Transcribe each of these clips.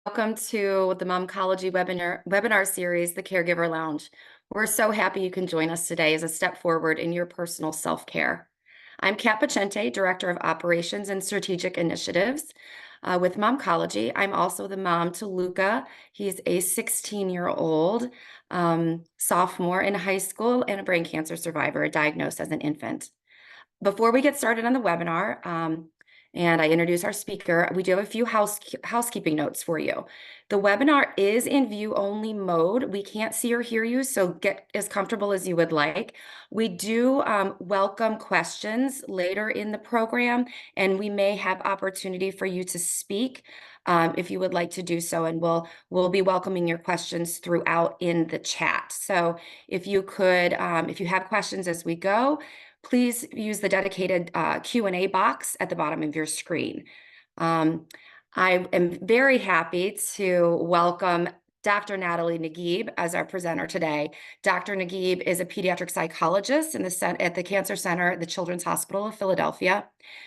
Welcome to the Momcology webinar series, The Caregiver Lounge. We're so happy you can join us today as a step forward in your personal self-care. I'm Kat Pacente, Director of Operations and Strategic Initiatives with Momcology. I'm also the mom to Luca. He's a 16-year-old sophomore in high school and a brain cancer survivor, diagnosed as an infant. Before we get started on the webinar, and I introduce our speaker, we do have a few housekeeping notes for you. The webinar is in view-only mode. We can't see or hear you, so get as comfortable as you would like. We do welcome questions later in the program, and we may have opportunity for you to speak if you would like to do so, and we'll be welcoming your questions throughout in the chat. So if you could, if you have questions as we go, please use the dedicated Q&A box at the bottom of your screen. I am very happy to welcome Dr. Natalie Naguib as our presenter today. Dr. Naguib is a pediatric psychologist at the Cancer Center at the Children's Hospital of Philadelphia.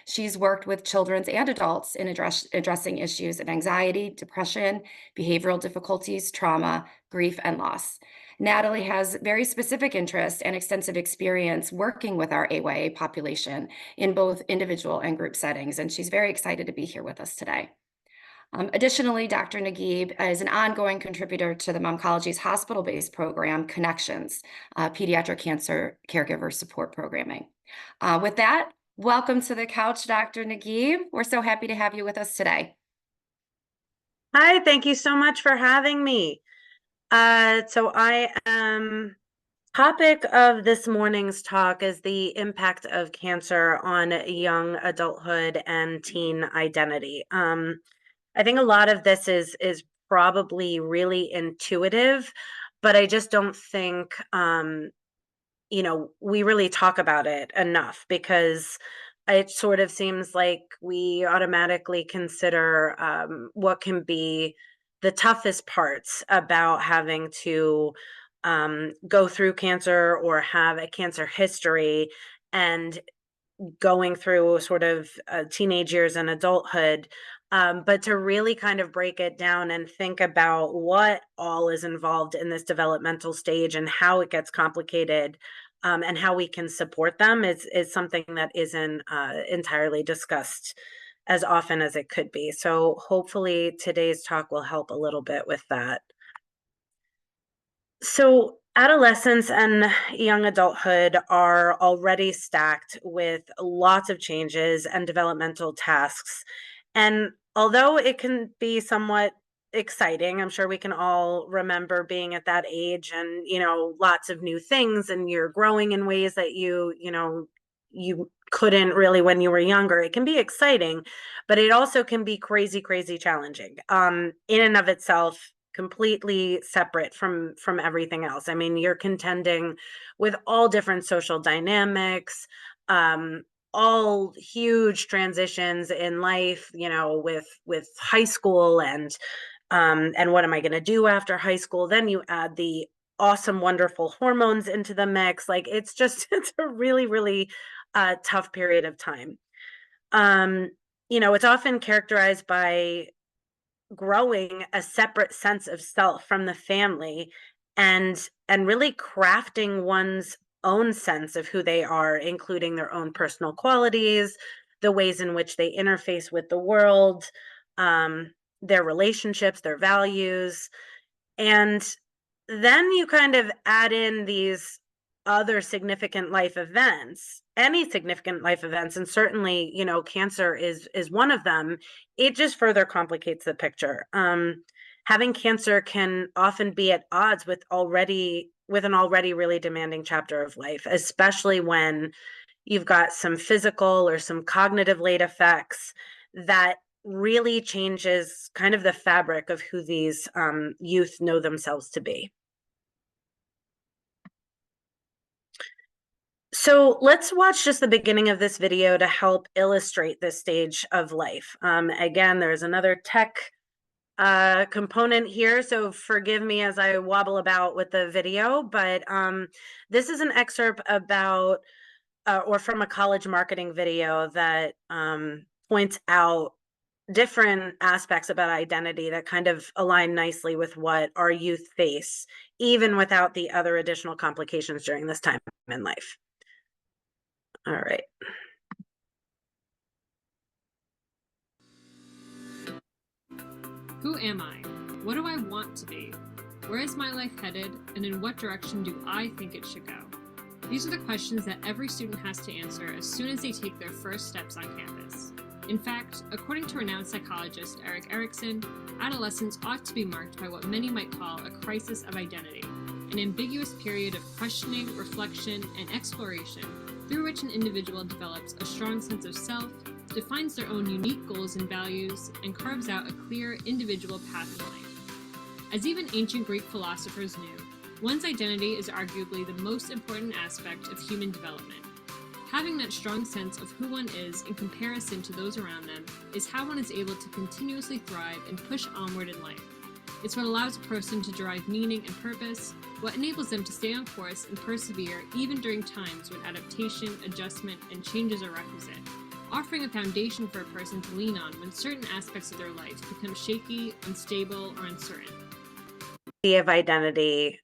She's worked with children and adults in addressing issues of anxiety, depression, behavioral difficulties, trauma, grief, and loss. Natalie has very specific interests and extensive experience working with our AYA population in both individual and group settings, and she's very excited to be here with us today. Additionally, Dr. Naguib is an ongoing contributor to the Momcology's hospital-based program, Connections, Pediatric Cancer Caregiver Support Programming. With that, welcome to the couch, Dr. Naguib. We're so happy to have you with us today. Hi, thank you so much for having me. So I am topic of this morning's talk is the impact of cancer on young adulthood and teen identity. I think a lot of this is probably really intuitive, but I just don't think we really talk about it enough because it sort of seems like we automatically consider what can be the toughest parts about having to go through cancer or have a cancer history and going through sort of teenage years and adulthood. But to really kind of break it down and think about what all is involved in this developmental stage and how it gets complicated, and how we can support them is something that isn't entirely discussed as often as it could be. So hopefully today's talk will help a little bit with that. So adolescence and young adulthood are already stacked with lots of changes and developmental tasks. And although it can be somewhat exciting, I'm sure we can all remember being at that age and, lots of new things, and you're growing in ways that you couldn't really when you were younger. It can be exciting, but it also can be crazy, crazy challenging in and of itself, completely separate from everything else. I mean, you're contending with all different social dynamics, all huge transitions in life, with high school and what am I going to do after high school? Then you add the awesome, wonderful hormones into the mix. Like it's a really, really tough period of time. It's often characterized by growing a separate sense of self from the family and really crafting one's own sense of who they are, including their own personal qualities, the ways in which they interface with the world, their relationships, their values. And then you kind of add in these other significant life events, any significant life events, and certainly, cancer is one of them. It just further complicates the picture. Having cancer can often be at odds with an already really demanding chapter of life, especially when you've got some physical or some cognitive late effects that really changes kind of the fabric of who these youth know themselves to be. So let's watch just the beginning of this video to help illustrate this stage of life. Again, there's another tech component here, so forgive me as I wobble about with the video, but this is an excerpt about or from a college marketing video that points out different aspects about identity that kind of align nicely with what our youth face, even without the other additional complications during this time in life. All right. Who am I? What do I want to be? Where is my life headed, and in what direction do I think it should go? These are the questions that every student has to answer as soon as they take their first steps on campus. In fact, according to renowned psychologist Erik Erikson, adolescence ought to be marked by what many might call a crisis of identity, an ambiguous period of questioning, reflection, and exploration through which an individual develops a strong sense of self, defines their own unique goals and values, and carves out a clear individual path in life. As even ancient Greek philosophers knew, one's identity is arguably the most important aspect of human development. Having that strong sense of who one is in comparison to those around them is how one is able to continuously thrive and push onward in life. It's what allows a person to derive meaning and purpose, what enables them to stay on course and persevere even during times when adaptation, adjustment, and changes are requisite, offering a foundation for a person to lean on when certain aspects of their life become shaky, unstable, or uncertain. The idea of identity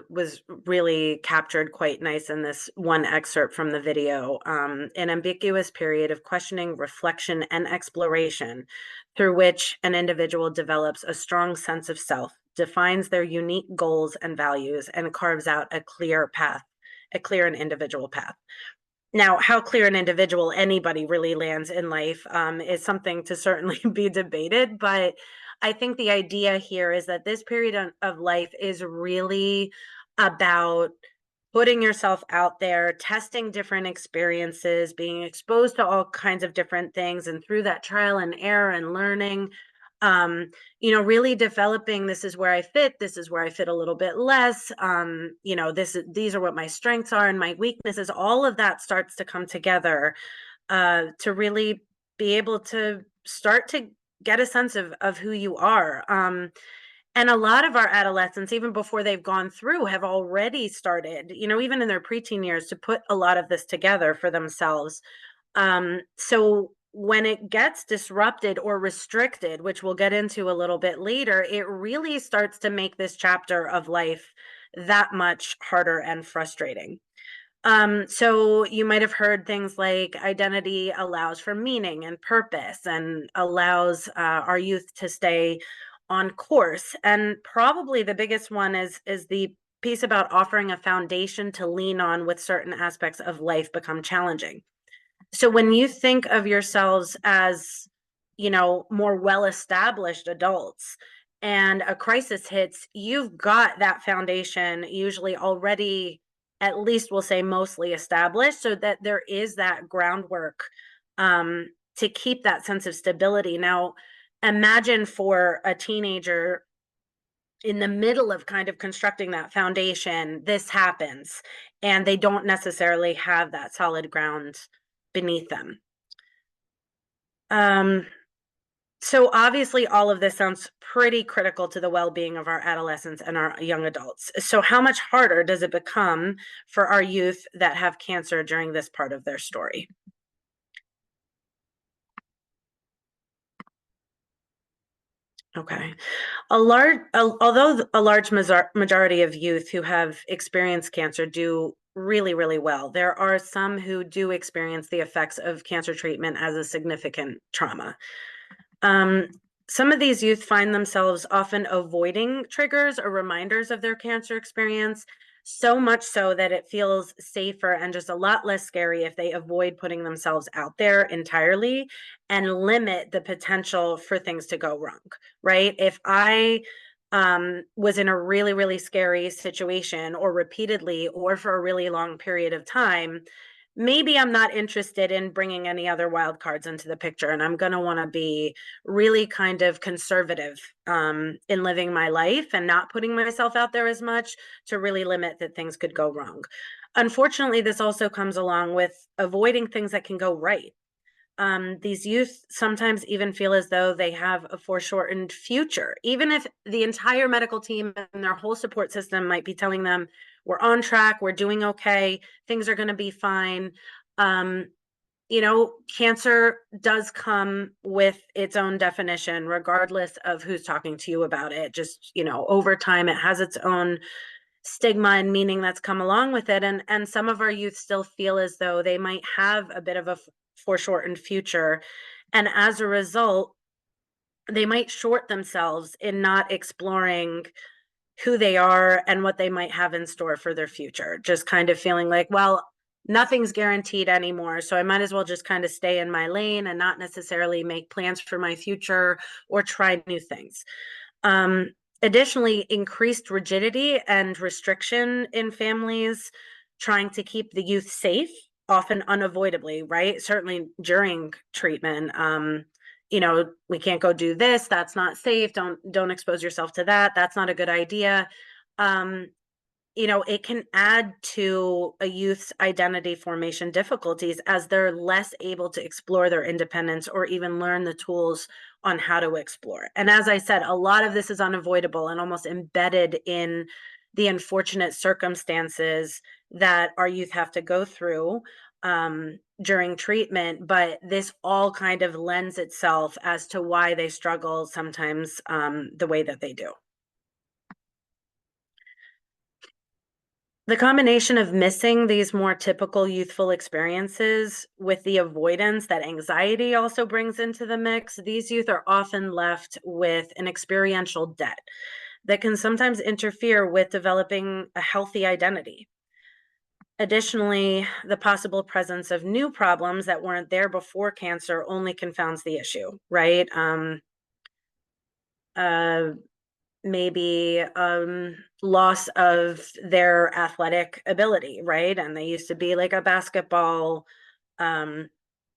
was really captured quite nice in this one excerpt from the video. An ambiguous period of questioning, reflection, and exploration through which an individual develops a strong sense of self, defines their unique goals and values, and carves out a clear path, a clear and individual path. Now, how clear an individual anybody really lands in life is something to certainly be debated, but I think the idea here is that this period of life is really about putting yourself out there, testing different experiences, being exposed to all kinds of different things, and through that trial and error and learning, really developing, this is where I fit, this is where I fit a little bit less, these are what my strengths are and my weaknesses. All of that starts to come together to really be able to start to get a sense of who you are. And a lot of our adolescents, even before they've gone through, have already started, even in their preteen years, to put a lot of this together for themselves. So when it gets disrupted or restricted, which we'll get into a little bit later, it really starts to make this chapter of life that much harder and frustrating. So you might have heard things like identity allows for meaning and purpose and allows our youth to stay on course. And probably the biggest one is the piece about offering a foundation to lean on with certain aspects of life become challenging. So when you think of yourselves as, more well-established adults and a crisis hits, you've got that foundation usually already, at least we'll say mostly established, so that there is that groundwork to keep that sense of stability. Now, imagine for a teenager in the middle of kind of constructing that foundation, this happens, and they don't necessarily have that solid ground beneath them. So obviously all of this sounds pretty critical to the well-being of our adolescents and our young adults. So how much harder does it become for our youth that have cancer during this part of their story? Okay. Although a large majority of youth who have experienced cancer do really, really well, there are some who do experience the effects of cancer treatment as a significant trauma. Some of these youth find themselves often avoiding triggers or reminders of their cancer experience, so much so that it feels safer and just a lot less scary if they avoid putting themselves out there entirely and limit the potential for things to go wrong, right? If I was in a really, really scary situation or repeatedly or for a really long period of time, maybe I'm not interested in bringing any other wild cards into the picture. And I'm going to want to be really kind of conservative in living my life and not putting myself out there as much to really limit that things could go wrong. Unfortunately, this also comes along with avoiding things that can go right. These youth sometimes even feel as though they have a foreshortened future, even if the entire medical team and their whole support system might be telling them, we're on track, we're doing okay, things are going to be fine. cancer does come with its own definition, regardless of who's talking to you about it. Just, over time, it has its own stigma and meaning that's come along with it. And some of our youth still feel as though they might have a bit of a foreshortened future. And as a result, they might short themselves in not exploring who they are and what they might have in store for their future. Just kind of feeling like, well, nothing's guaranteed anymore. So I might as well just kind of stay in my lane and not necessarily make plans for my future or try new things. Additionally, increased rigidity and restriction in families trying to keep the youth safe, often unavoidably, right? Certainly during treatment. We can't go do this, that's not safe, don't expose yourself to that, that's not a good idea. It can add to a youth's identity formation difficulties as they're less able to explore their independence or even learn the tools on how to explore. And as I said, a lot of this is unavoidable and almost embedded in the unfortunate circumstances that our youth have to go through during treatment. But this all kind of lends itself as to why they struggle sometimes the way that they do. The combination of missing these more typical youthful experiences with the avoidance that anxiety also brings into the mix, these youth are often left with an experiential debt that can sometimes interfere with developing a healthy identity. Additionally, the possible presence of new problems that weren't there before cancer only confounds the issue, right? Maybe loss of their athletic ability, right? And they used to be like a basketball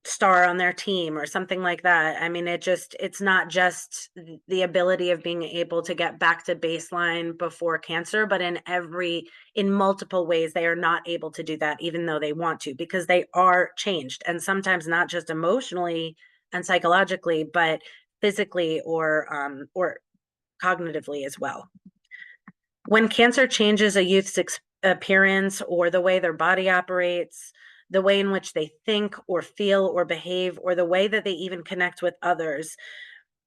star on their team or something like that. I mean, it's not just the ability of being able to get back to baseline before cancer, but in multiple ways, they are not able to do that, even though they want to, because they are changed. And sometimes not just emotionally and psychologically, but physically or cognitively as well. When cancer changes a youth's appearance or the way their body operates, the way in which they think or feel or behave, or the way that they even connect with others,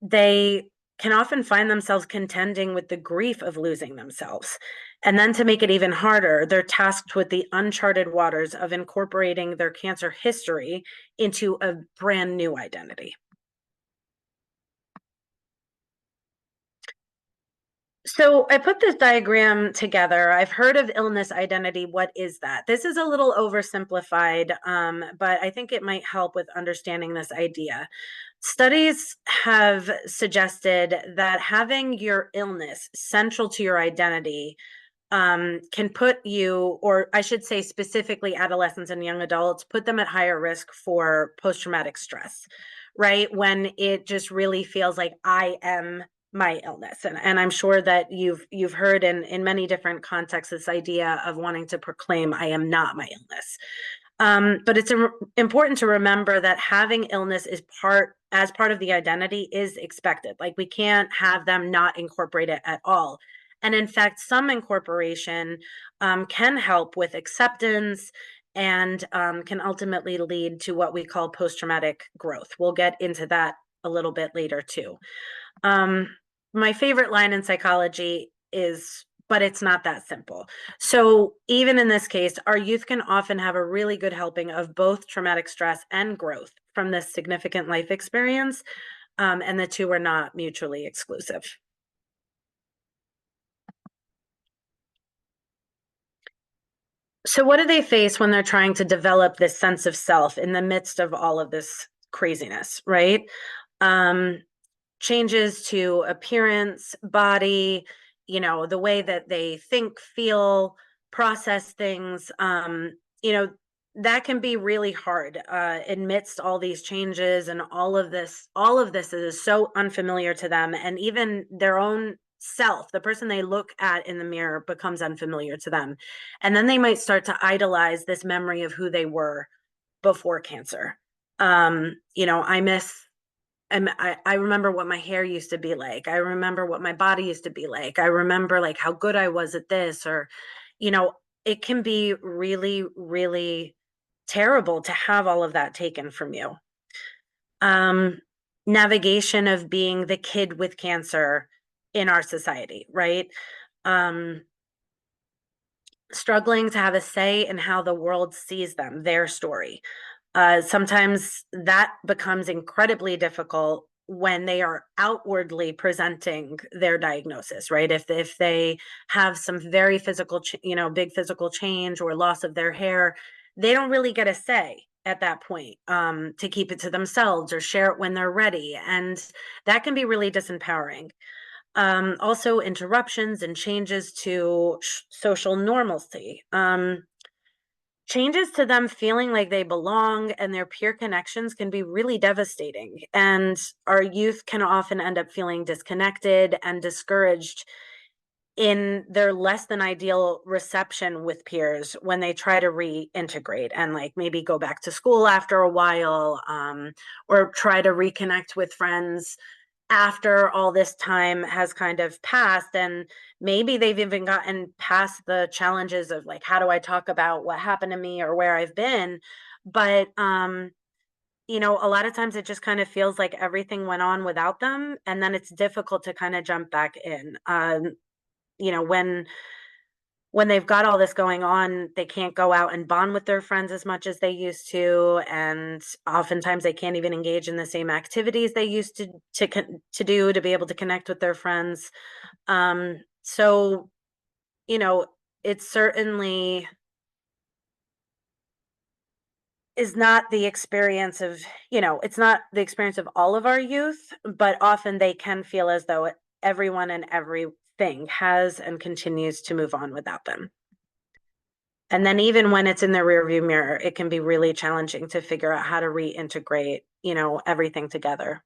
they can often find themselves contending with the grief of losing themselves. And then to make it even harder, they're tasked with the uncharted waters of incorporating their cancer history into a brand new identity. So I put this diagram together. I've heard of illness identity. What is that? This is a little oversimplified, but I think it might help with understanding this idea. Studies have suggested that having your illness central to your identity can put you, or I should say specifically adolescents and young adults, put them at higher risk for post-traumatic stress, right? When it just really feels like I am my illness. And I'm sure that you've heard in many different contexts this idea of wanting to proclaim I am not my illness. But it's important to remember that having illness is part of the identity is expected. Like we can't have them not incorporate it at all. And in fact, some incorporation can help with acceptance and can ultimately lead to what we call post-traumatic growth. We'll get into that a little bit later too. My favorite line in psychology is, but it's not that simple. So even in this case, our youth can often have a really good helping of both traumatic stress and growth from this significant life experience, and the two are not mutually exclusive. So what do they face when they're trying to develop this sense of self in the midst of all of this craziness, right? Changes to appearance, body, the way that they think, feel, process things, that can be really hard amidst all these changes and all of this is so unfamiliar to them, and even their own self, the person they look at in the mirror, becomes unfamiliar to them. And then they might start to idolize this memory of who they were before cancer. I remember what my hair used to be like. I remember what my body used to be like. I remember like how good I was at this, or, it can be really, really terrible to have all of that taken from you. Navigation of being the kid with cancer in our society, right? Struggling to have a say in how the world sees them, their story. Sometimes that becomes incredibly difficult when they are outwardly presenting their diagnosis, right? If they have some very physical, big physical change or loss of their hair, they don't really get a say at that point, to keep it to themselves or share it when they're ready. And that can be really disempowering. Also interruptions and changes to social normalcy. Changes to them feeling like they belong and their peer connections can be really devastating. And our youth can often end up feeling disconnected and discouraged in their less than ideal reception with peers when they try to reintegrate and like maybe go back to school after a while, or try to reconnect with friends after all this time has kind of passed. And maybe they've even gotten past the challenges of like, how do I talk about what happened to me or where I've been? But a lot of times it just kind of feels like everything went on without them, and then it's difficult to kind of jump back in. When they've got all this going on, they can't go out and bond with their friends as much as they used to, and oftentimes they can't even engage in the same activities they used to do to be able to connect with their friends. So, it certainly is not the experience of, it's not the experience of all of our youth, but often they can feel as though everyone and everything has and continues to move on without them. And then even when it's in the rearview mirror, it can be really challenging to figure out how to reintegrate, everything together.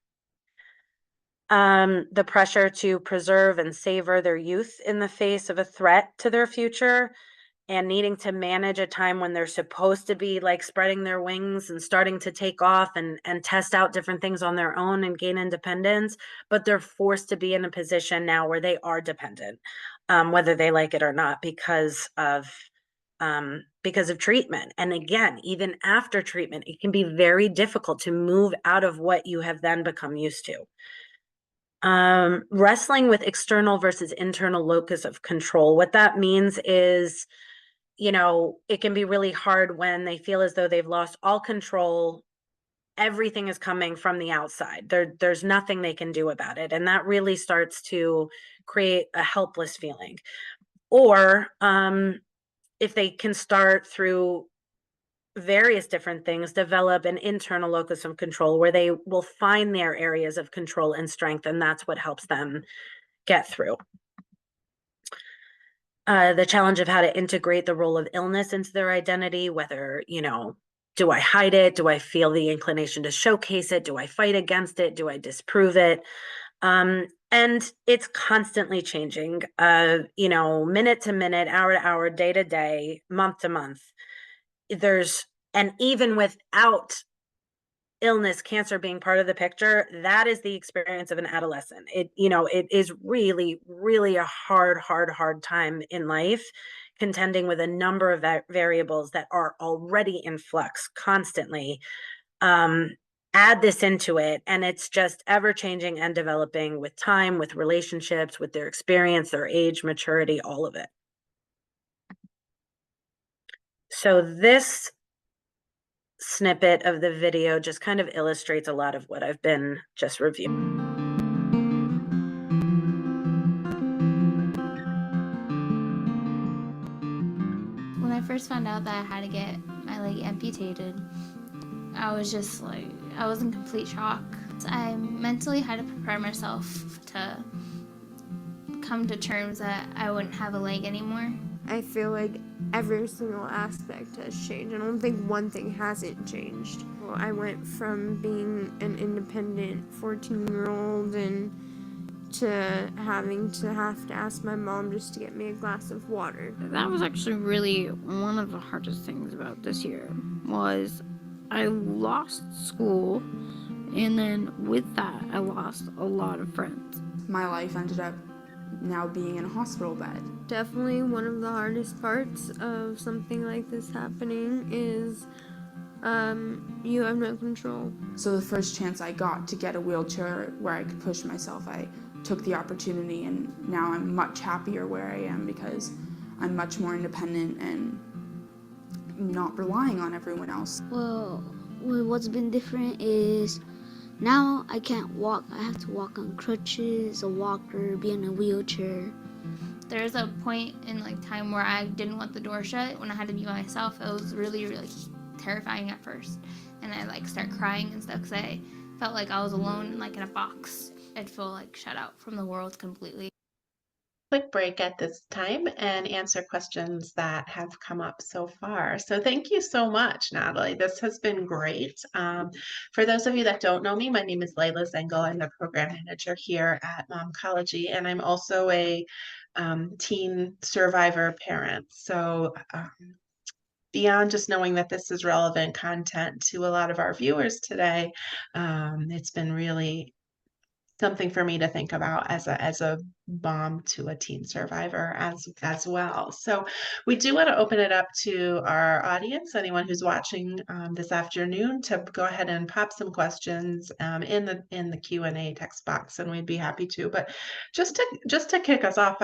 The pressure to preserve and savor their youth in the face of a threat to their future, and needing to manage a time when they're supposed to be like spreading their wings and starting to take off and test out different things on their own and gain independence, but they're forced to be in a position now where they are dependent, whether they like it or not, because of treatment. And again, even after treatment, it can be very difficult to move out of what you have then become used to. Wrestling with external versus internal locus of control. What that means is, it can be really hard when they feel as though they've lost all control. Everything is coming from the outside. There's nothing they can do about it. And that really starts to create a helpless feeling. Or if they can start through various different things, develop an internal locus of control where they will find their areas of control and strength, and that's what helps them get through. The challenge of how to integrate the role of illness into their identity, whether, do I hide it? Do I feel the inclination to showcase it? Do I fight against it? Do I disprove it? And it's constantly changing, minute to minute, hour to hour, day to day, month to month. And even without illness, cancer being part of the picture, that is the experience of an adolescent. It is really, really a hard time in life, contending with a number of variables that are already in flux constantly. Add this into it, and it's just ever changing and developing with time, with relationships, with their experience, their age, maturity, all of it. So this snippet of the video just kind of illustrates a lot of what I've been just reviewing. When I first found out that I had to get my leg amputated, I was just like, I was in complete shock. I mentally had to prepare myself to come to terms that I wouldn't have a leg anymore. I feel like every single aspect has changed. I don't think one thing hasn't changed. Well, I went from being an independent 14-year-old and to having to ask my mom just to get me a glass of water. That was actually really one of the hardest things about this year, was I lost school, and then with that, I lost a lot of friends. My life ended up now being in a hospital bed. Definitely one of the hardest parts of something like this happening is You have no control. So the first chance I got to get a wheelchair where I could push myself, I took the opportunity, and now I'm much happier where I am because I'm much more independent and not relying on everyone else. Well, what's been different is now I can't walk. I have to walk on crutches, a walker, be in a wheelchair. There's a point in like time where I didn't want the door shut when I had to be by myself. It was really, really terrifying at first, and I like start crying and stuff because I felt like I was alone, like in a box. I'd feel like shut out from the world completely. Quick break at this time and answer questions that have come up so far. So thank you so much, Natalie. This has been great. For those of you that don't know me, my name is Layla Zengel. I'm the program manager here at Momcology, and I'm also a teen survivor parent. So beyond just knowing that this is relevant content to a lot of our viewers today, it's been really something for me to think about as a mom to a teen survivor as well. So we do want to open it up to our audience, anyone who's watching this afternoon, to go ahead and pop some questions in the Q&A text box, and we'd be happy to. But just to kick us off,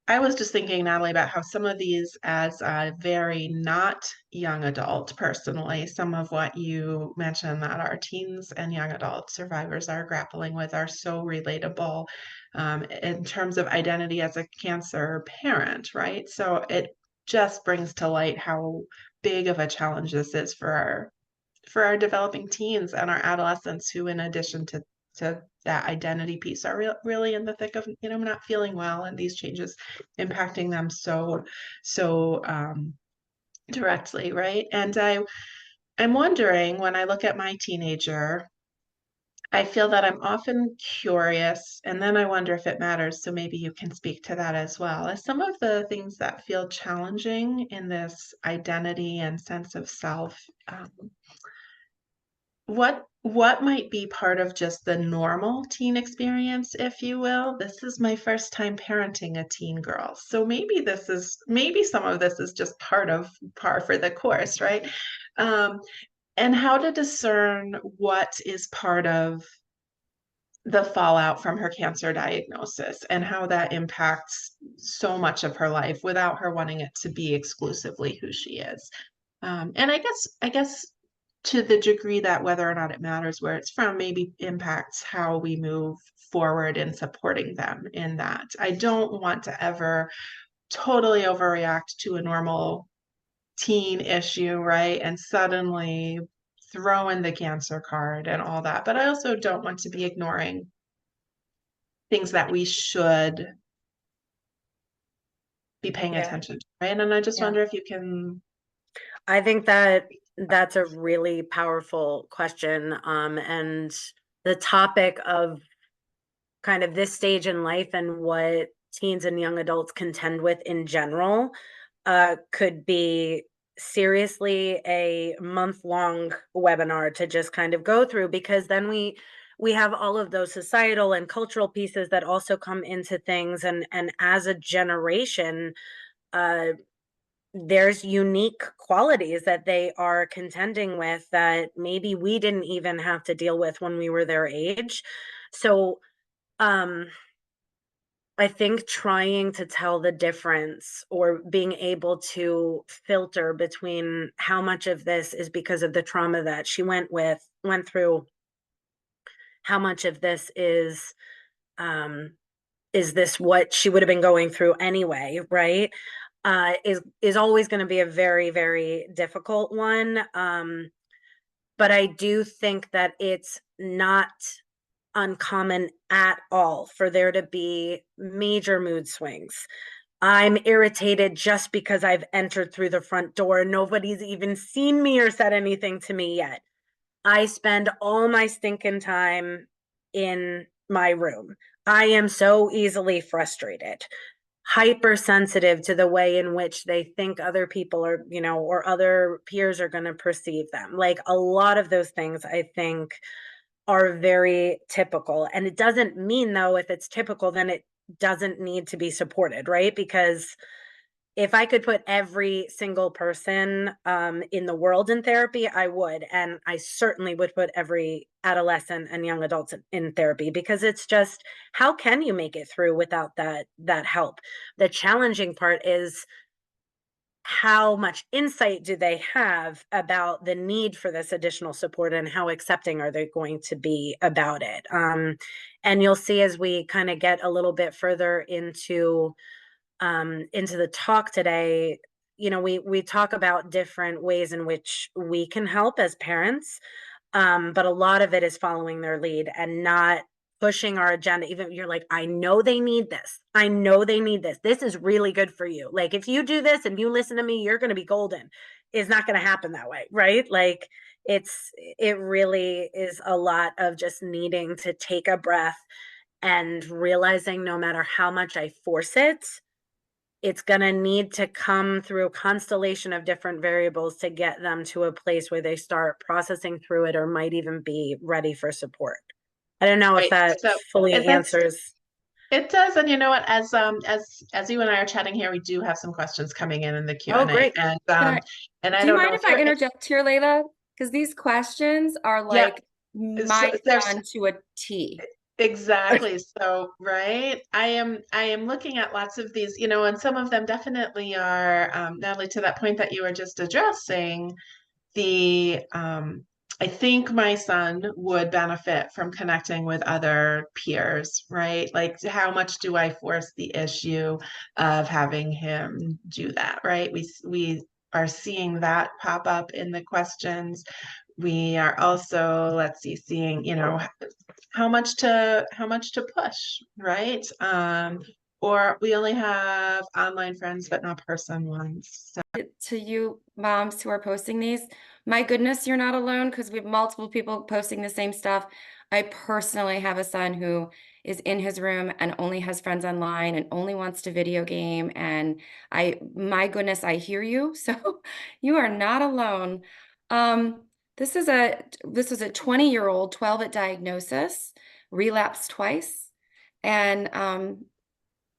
I was just thinking, Natalie, about how some of these, as a very not young adult, personally, some of what you mentioned that our teens and young adult survivors are grappling with are so relatable in terms of identity as a cancer parent, right? So it just brings to light how big of a challenge this is for our developing teens and our adolescents who, in addition to that identity piece, are really in the thick of not feeling well, and these changes impacting them so directly, right? And I'm wondering, when I look at my teenager, I feel that I'm often curious, and then I wonder if it matters. So maybe you can speak to that as well. As some of the things that feel challenging in this identity and sense of self, what might be part of just the normal teen experience, if you will? This is my first time parenting a teen girl. So maybe some of this is just par for the course, right? And how to discern what is part of the fallout from her cancer diagnosis and how that impacts so much of her life without her wanting it to be exclusively who she is. And I guess to the degree that whether or not it matters where it's from, maybe impacts how we move forward in supporting them in that. I don't want to ever totally overreact to a normal teen issue, right? And suddenly throw in the cancer card and all that. But I also don't want to be ignoring things that we should be paying attention to, right? And I just wonder if you can. I think that that's a really powerful question. And the topic of kind of this stage in life and what teens and young adults contend with in general could be seriously a month-long webinar to just kind of go through, because then we have all of those societal and cultural pieces that also come into things, and as a generation, there's unique qualities that they are contending with that maybe we didn't even have to deal with when we were their age. So I think trying to tell the difference, or being able to filter between how much of this is because of the trauma that she went through, how much of this is this what she would have been going through anyway, right? Is always going to be a very, very difficult one. But I do think that it's not uncommon at all for there to be major mood swings. I'm irritated just because I've entered through the front door. Nobody's even seen me or said anything to me yet. I spend all my stinking time in my room. I am so easily frustrated, hypersensitive to the way in which they think other people are, or other peers are going to perceive them. Like, a lot of those things, I think, are very typical. And it doesn't mean, though, if it's typical, then it doesn't need to be supported, right? Because if I could put every single person in the world in therapy, I would. And I certainly would put every adolescent and young adults in therapy, because it's just, how can you make it through without that help? The challenging part is, how much insight do they have about the need for this additional support, and how accepting are they going to be about it? And you'll see as we kind of get a little bit further into the talk today, we talk about different ways in which we can help as parents, but a lot of it is following their lead and not pushing our agenda. Even you're like, I know they need this. I know they need this. This is really good for you. Like, if you do this and you listen to me, you're going to be golden. It's not going to happen that way, right? Like, it really is a lot of just needing to take a breath and realizing no matter how much I force it, it's going to need to come through a constellation of different variables to get them to a place where they start processing through it, or might even be ready for support. I don't know if Right. that So fully that's answers. it does. And you know what, as you and I are chatting here, we do have some questions coming in the Oh, Q&A. great. And I Do you don't mind know if if I you're interject here, Layla? Because these questions are yeah, like so my there's son to a T. exactly. So, right. I am looking at lots of these, and some of them definitely are, Natalie, to that point that you were just addressing, the I think my son would benefit from connecting with other peers, right? Like, how much do I force the issue of having him do that, right? We are seeing that pop up in the questions. We are also, let's see, seeing, how much to push, right? Or we only have online friends but not person ones. So To you moms who are posting these, my goodness, you're not alone, because we have multiple people posting the same stuff. I personally have a son who is in his room and only has friends online and only wants to video game. And my goodness, I hear you. So you are not alone. This is a 20-year-old, 12 at diagnosis, relapsed twice, and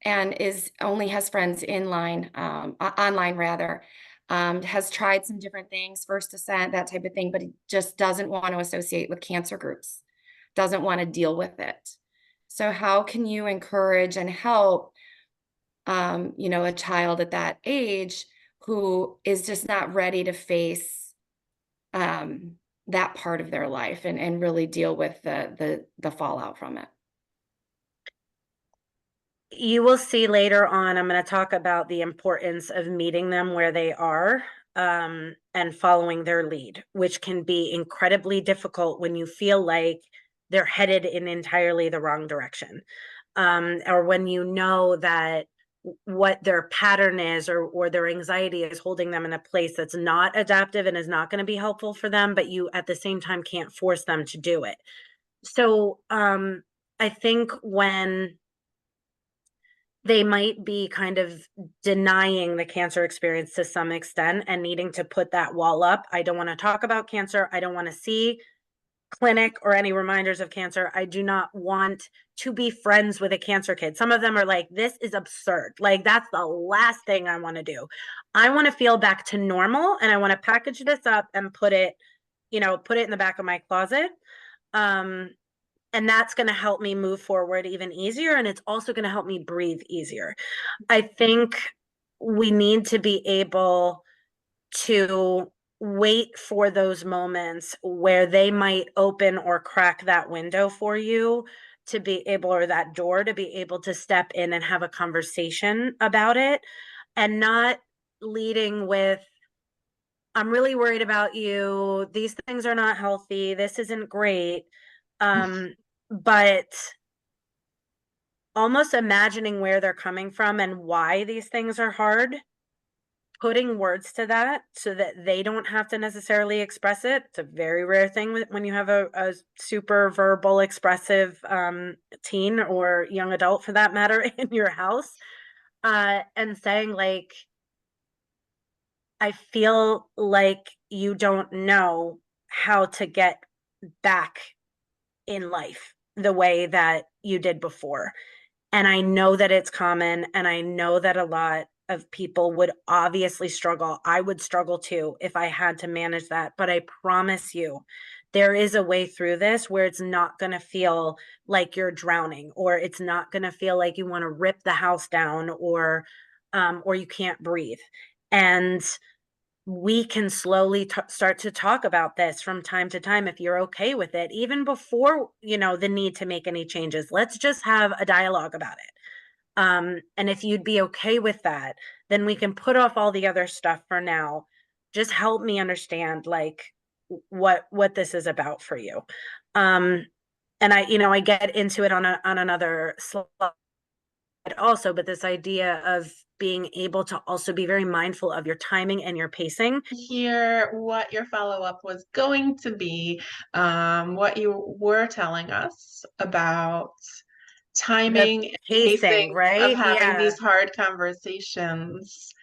is only has friends online rather. Has tried some different things, First Descent, that type of thing, but he just doesn't want to associate with cancer groups, doesn't want to deal with it. So how can you encourage and help, a child at that age who is just not ready to face that part of their life and really deal with the fallout from it? You will see later on, I'm going to talk about the importance of meeting them where they are, and following their lead, which can be incredibly difficult when you feel like they're headed in entirely the wrong direction. Or when you know that what their pattern is, or their anxiety is holding them in a place that's not adaptive and is not going to be helpful for them, but you at the same time can't force them to do it. So I think when they might be kind of denying the cancer experience to some extent and needing to put that wall up. I don't want to talk about cancer. I don't want to see clinic or any reminders of cancer. I do not want to be friends with a cancer kid. Some of them are like, this is absurd. Like, that's the last thing I want to do. I want to feel back to normal, and I want to package this up and put it in the back of my closet. And that's going to help me move forward even easier. And it's also going to help me breathe easier. I think we need to be able to wait for those moments where they might open or crack that window for you to be able, or that door to be able to step in and have a conversation about it, and not leading with, I'm really worried about you. These things are not healthy. This isn't great. But almost imagining where they're coming from and why these things are hard, putting words to that so that they don't have to necessarily express it. It's a very rare thing when you have a super verbal, expressive teen or young adult, for that matter, in your house, and saying, like, I feel like you don't know how to get back in life the way that you did before. And I know that it's common, and I know that a lot of people would obviously struggle. I would struggle too if I had to manage that. But I promise you, there is a way through this where it's not going to feel like you're drowning, or it's not going to feel like you want to rip the house down, or you can't breathe. And we can slowly start to talk about this from time to time if you're okay with it, even before, the need to make any changes. Let's just have a dialogue about it. And if you'd be okay with that, then we can put off all the other stuff for now. Just help me understand like what this is about for you. And I get into it on another slide also, but this idea of being able to also be very mindful of your timing and your pacing. Hear what your follow-up was going to be, what you were telling us about timing The and pacing, pacing of right? having Yeah. these hard conversations.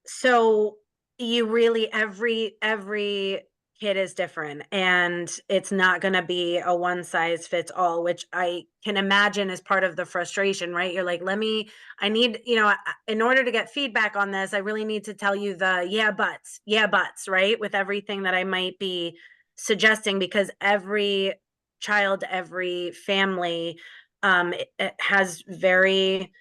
So you really, every kid is different, and it's not going to be a one size fits all, which I can imagine is part of the frustration, right? You're like, I need, in order to get feedback on this, I really need to tell you the yeah buts, right? With everything that I might be suggesting, because every child, every family, it has very,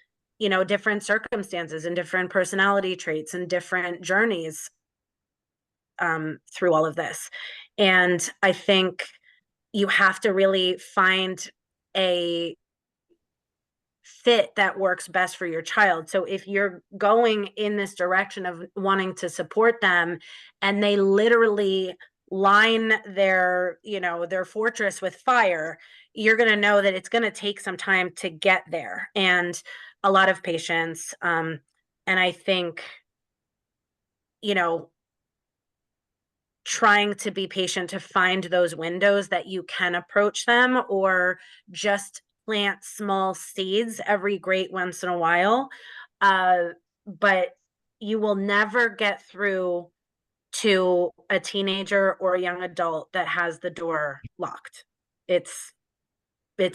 different circumstances and different personality traits and different journeys through all of this. And I think you have to really find a fit that works best for your child. So if you're going in this direction of wanting to support them, and they literally line their fortress with fire, you're going to know that it's going to take some time to get there, and a lot of patience. And I think, you know trying to be patient to find those windows that you can approach them, or just plant small seeds every great once in a while. But you will never get through to a teenager or a young adult that has the door locked. It's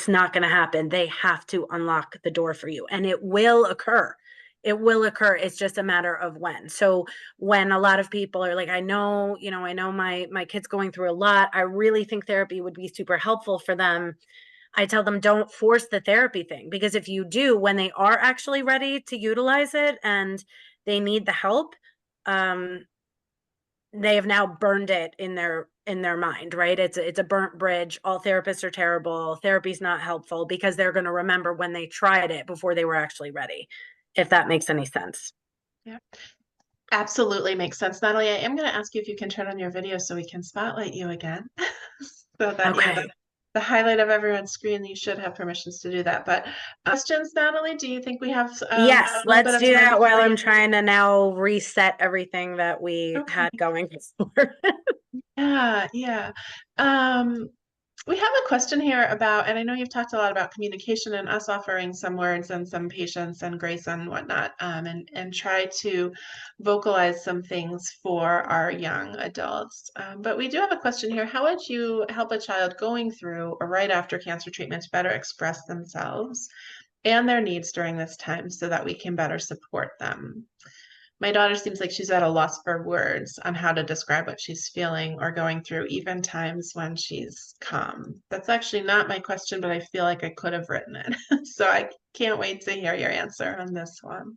not going to happen. They have to unlock the door for you, and it will occur. It will occur. It's just a matter of when. So when a lot of people are like, I know my kid's going through a lot, I really think therapy would be super helpful for them. I tell them, don't force the therapy thing, because if you do, when they are actually ready to utilize it and they need the help, they have now burned it in their mind, right? It's a burnt bridge. All therapists are terrible. Therapy's not helpful, because they're going to remember when they tried it before they were actually ready, if that makes any sense. Yeah, absolutely makes sense. Natalie, I am going to ask you if you can turn on your video so we can spotlight you again. So that, Okay. the highlight of everyone's screen, you should have permissions to do that. But questions, Natalie, do you think we have Yes, a little bit let's of do time that before while the I'm end? trying to now reset everything that we Okay. had going before. Yeah. We have a question here about, and I know you've talked a lot about communication and us offering some words and some patience and grace and whatnot, and try to vocalize some things for our young adults. But we do have a question here. How would you help a child going through or right after cancer treatment to better express themselves and their needs during this time so that we can better support them? My daughter seems like she's at a loss for words on how to describe what she's feeling or going through, even times when she's calm. That's actually not my question, but I feel like I could have written it. So I can't wait to hear your answer on this one.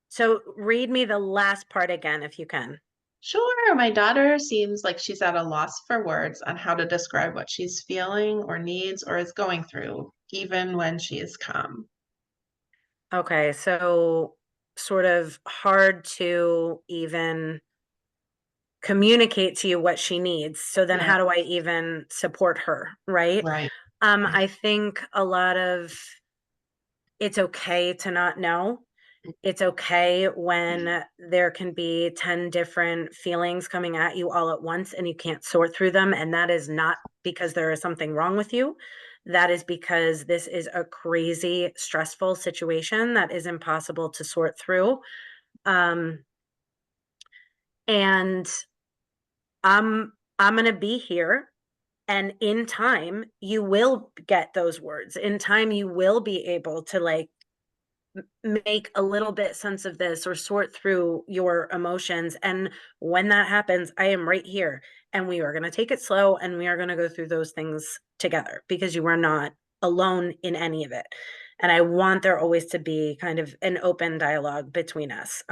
So read me the last part again, if you can. Sure, my daughter seems like she's at a loss for words on how to describe what she's feeling or needs or is going through, even when she is calm. Okay, so sort of hard to even communicate to you what she needs. So then Yeah. how do I even support her, right? Right. I think a lot of it's okay to not know. It's okay when there can be 10 different feelings coming at you all at once and you can't sort through them. And that is not because there is something wrong with you. That is because this is a crazy, stressful situation that is impossible to sort through. And I'm going to be here And in time, you will get those words. In time, you will be able to like make a little bit sense of this or sort through your emotions. And when that happens, I am right here. And we are going to take it slow and we are going to go through those things together because you are not alone in any of it. And I want there always to be kind of an open dialogue between us.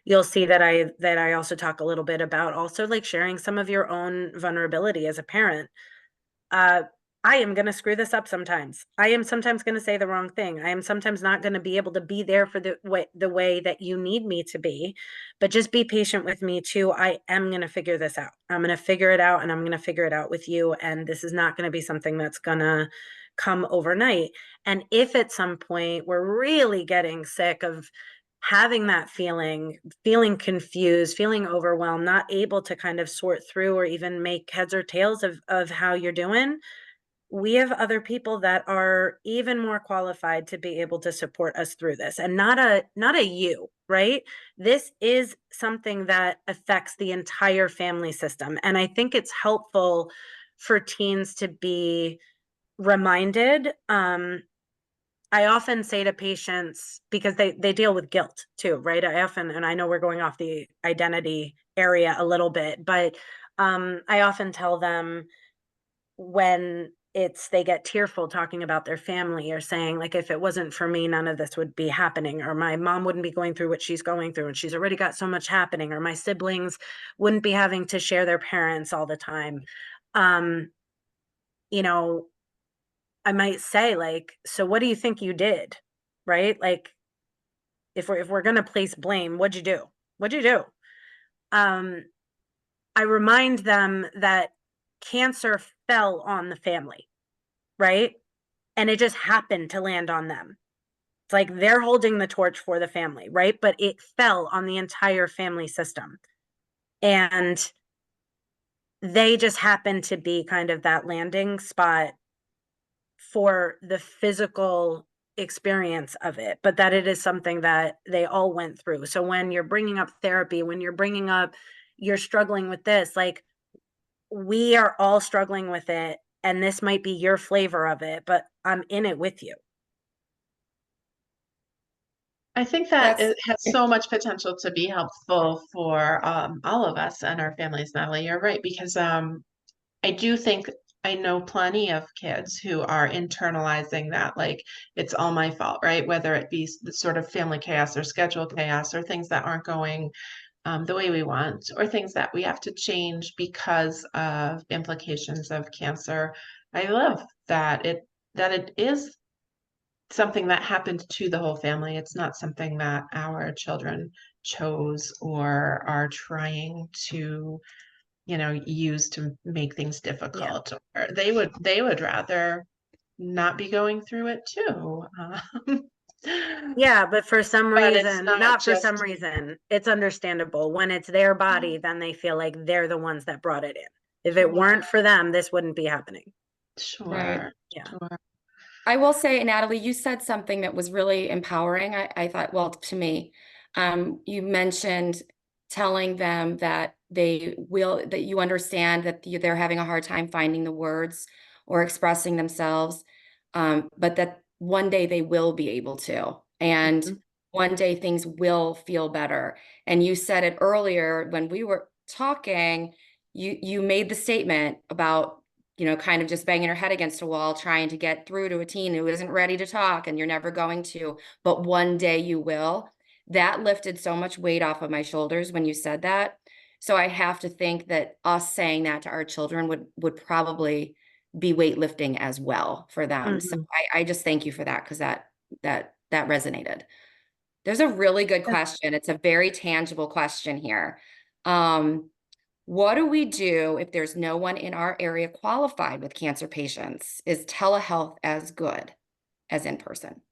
You'll see that I also talk a little bit about also like sharing some of your own vulnerability as a parent. uh, I am going to screw this up sometimes. I am sometimes going to say the wrong thing. I am sometimes not going to be able to be there for the way that you need me to be. But just be patient with me too. I am going to figure this out. I'm going to figure it out and I'm going to figure it out with you. And this is not going to be something that's going to come overnight. And if at some point we're really getting sick of having that feeling confused, feeling overwhelmed, not able to kind of sort through or even make heads or tails of how you're doing, we have other people that are even more qualified to be able to support us through this, and not a you, right? This is something that affects the entire family system. And I think it's helpful for teens to be reminded. I often say to patients, because they deal with guilt too, right? And I know we're going off the identity area a little bit, but I often tell them when they get tearful talking about their family or saying like, if it wasn't for me, none of this would be happening, or my mom wouldn't be going through what she's going through and she's already got so much happening, or my siblings wouldn't be having to share their parents all the time. Um, you know, I might say like, so what do you think you did? Right? Like if we're going to place blame, what'd you do? What'd you do? Um, I remind them that cancer fell on the family, right? And it just happened to land on them. It's like they're holding the torch for the family, right? But it fell on the entire family system. And they just happened to be kind of that landing spot for the physical experience of it, but that it is something that they all went through. So when you're bringing up therapy, when you're bringing up you're struggling with this, like we are all struggling with it, and this might be your flavor of it, but I'm in it with you. I think that That's it has so much potential to be helpful for all of us and our families, Natalie. You're right, because I do think I know plenty of kids who are internalizing that, like, it's all my fault, right? Whether it be the sort of family chaos or schedule chaos or things that aren't going the way we want, or things that we have to change because of implications of cancer. I love that it is something that happened to the whole family. It's not something that our children chose or are trying to, use to make things Yeah. difficult. Or they would rather not be going through it too. Yeah, but for some But it's reason, not not for some just reason, it's understandable. When it's their body, then they feel like they're the ones that brought it in. If it sure, weren't for them, this wouldn't be happening. right. sure, Yeah. sure. I will say, Natalie, you said something that was really empowering. I thought, well, to me, you mentioned telling them that that you understand that they're having a hard time finding the words or expressing themselves, but that one day they will be able to. And Mhm. one day things will feel better. And you said it earlier when we were talking, you made the statement about kind of just banging her head against a wall, trying to get through to a teen who isn't ready to talk, and you're never going to, but one day you will. That lifted so much weight off of my shoulders when you said that. So I have to think that us saying that to our children would probably be weightlifting as well for them. So Mhm. I just thank you for that because that resonated. There's a really good question. It's a very tangible question here. What do we do if there's no one in our area qualified with cancer patients? Is telehealth as good as in person?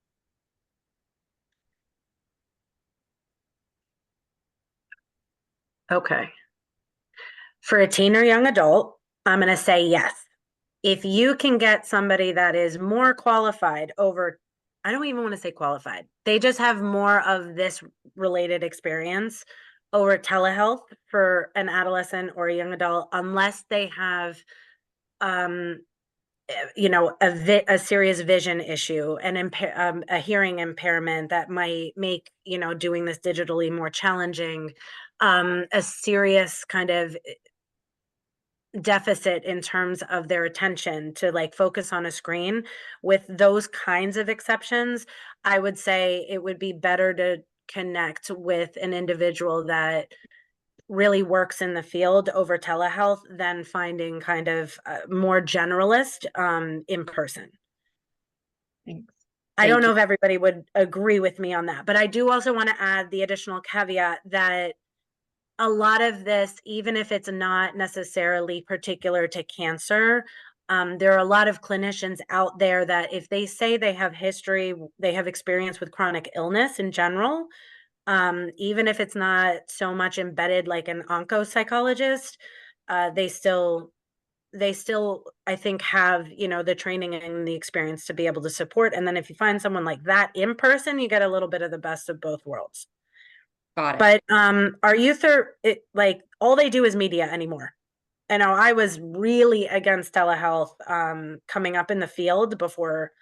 Okay. For a teen or young adult, I'm going to say yes. If you can get somebody that is more qualified over, I don't even want to say qualified, they just have more of this related experience over telehealth for an adolescent or a young adult, unless they have a serious vision issue, a hearing impairment that might make, doing this digitally more challenging, a serious kind of deficit in terms of their attention to like focus on a screen. With those kinds of exceptions, I would say it would be better to connect with an individual that really works in the field over telehealth than finding kind of more generalist in person. Thanks. I don't Thank know you. if everybody would agree with me on that, but I do also want to add the additional caveat that a lot of this, even if it's not necessarily particular to cancer, there are a lot of clinicians out there that if they say they have history, they have experience with chronic illness in general, even if it's not so much embedded like an oncopsychologist, they still I think have, the training and the experience to be able to support. And then if you find someone like that in person, you get a little bit of the best of both worlds. Got it. But our youth are like all they do is media anymore. I know I was really against telehealth coming up in the field before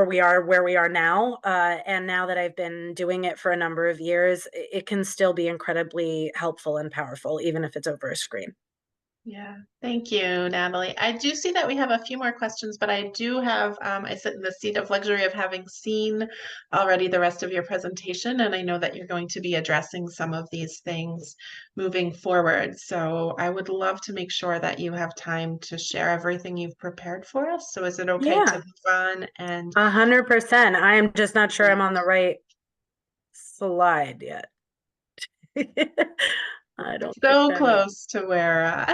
we are where we are now. And now that I've been doing it for a number of years, it can still be incredibly helpful and powerful, even if it's over a screen. Yeah, thank you, Natalie. I do see that we have a few more questions, but I do have, I sit in the seat of luxury of having seen already the rest of your presentation, and I know that you're going to be addressing some of these things moving forward. So I would love to make sure that you have time to share everything you've prepared for us. So is it okay to Yeah. move on? And 100%. I am just not sure I'm on the right slide yet. I don't think so I am. close to where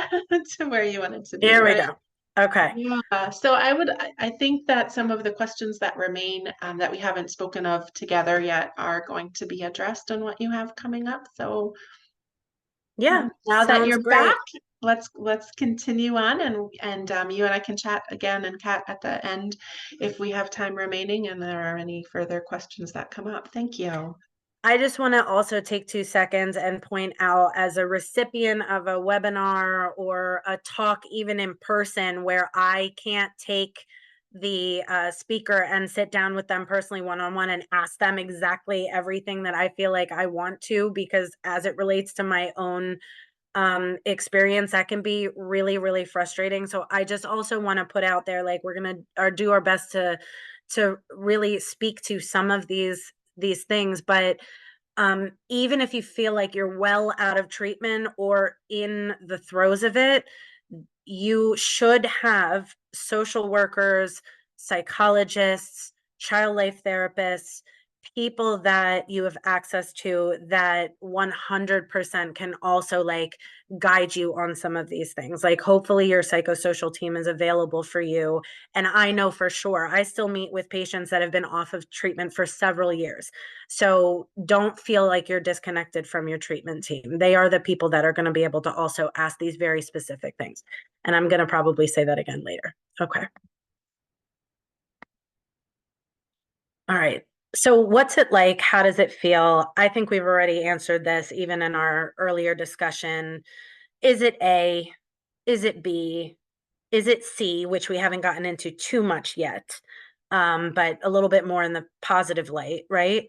to where you wanted to be, Here we right? go. Okay. Yeah, so I think that some of the questions that remain that we haven't spoken of together yet are going to be addressed on what you have coming up. So Yeah, now that sounds you're great. back, let's continue on, and you and I can chat again, and Kat at the end if we have time remaining and there are any further questions that come up. Thank you. I just want to also take 2 seconds and point out, as a recipient of a webinar or a talk, even in person, where I can't take the speaker and sit down with them personally one-on-one and ask them exactly everything that I feel like I want to, because as it relates to my own experience, that can be really, really frustrating. So I just also want to put out there, like, we're going to do our best to really speak to some of these things. But even if you feel like you're well out of treatment or in the throes of it, you should have social workers, psychologists, child life therapists, people that you have access to that 100% can also like guide you on some of these things. Like, hopefully your psychosocial team is available for you. And I know for sure, I still meet with patients that have been off of treatment for several years. So don't feel like you're disconnected from your treatment team. They are the people that are going to be able to also ask these very specific things. And I'm going to probably say that again later. Okay. All right. So what's it like? How does it feel? I think we've already answered this even in our earlier discussion. Is it A? Is it B? Is it C, which we haven't gotten into too much yet, but a little bit more in the positive light, right?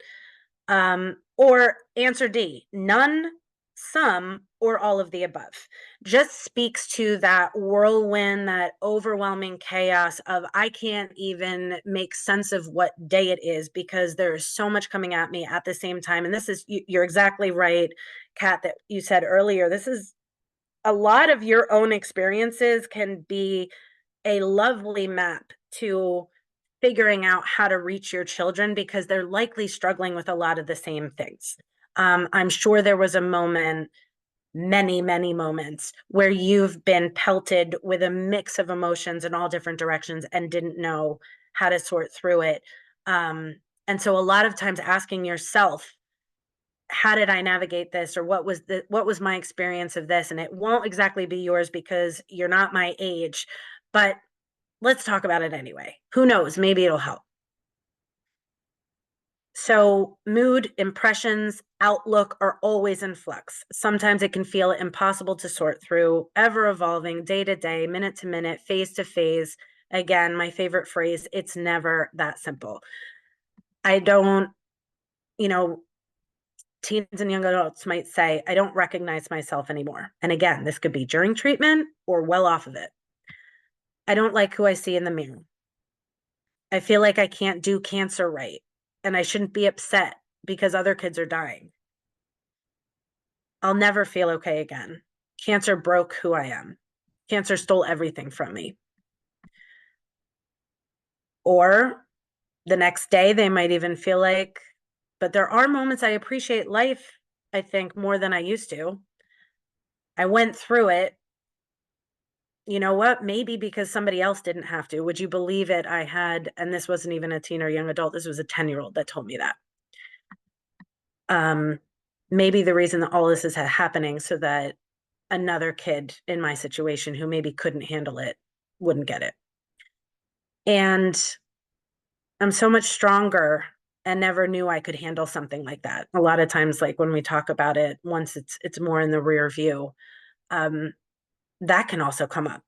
Or answer D, none, some, or all of the above. Just speaks to that whirlwind, that overwhelming chaos of I can't even make sense of what day it is because there's so much coming at me at the same time. And this is, you're exactly right, Kat, that you said earlier. This is a lot of your own experiences can be a lovely map to figuring out how to reach your children because they're likely struggling with a lot of the same things. I'm sure there was a moment, many, many moments, where you've been pelted with a mix of emotions in all different directions and didn't know how to sort through it. And so a lot of times asking yourself, how did I navigate this, or what was my experience of this? And it won't exactly be yours because you're not my age, but let's talk about it anyway. Who knows? Maybe it'll help. So mood, impressions, outlook are always in flux. Sometimes it can feel impossible to sort through, ever evolving, day to day, minute to minute, phase to phase. Again, my favorite phrase, it's never that simple. I don't, you know, teens and young adults might say, I don't recognize myself anymore. And again, this could be during treatment or well off of it. I don't like who I see in the mirror. I feel like I can't do cancer right, and I shouldn't be upset because other kids are dying. I'll never feel okay again. Cancer broke who I am. Cancer stole everything from me. Or the next day, they might even feel like, but there are moments I appreciate life, I think, more than I used to. I went through it. You know what? Maybe because somebody else didn't have to. Would you believe it? I had, and this wasn't even a teen or young adult, this was a 10-year-old that told me that. Maybe the reason that all this is happening so that another kid in my situation who maybe couldn't handle it wouldn't get it. And I'm so much stronger and never knew I could handle something like that. A lot of times, like when we talk about it, once it's more in the rear view, that can also come up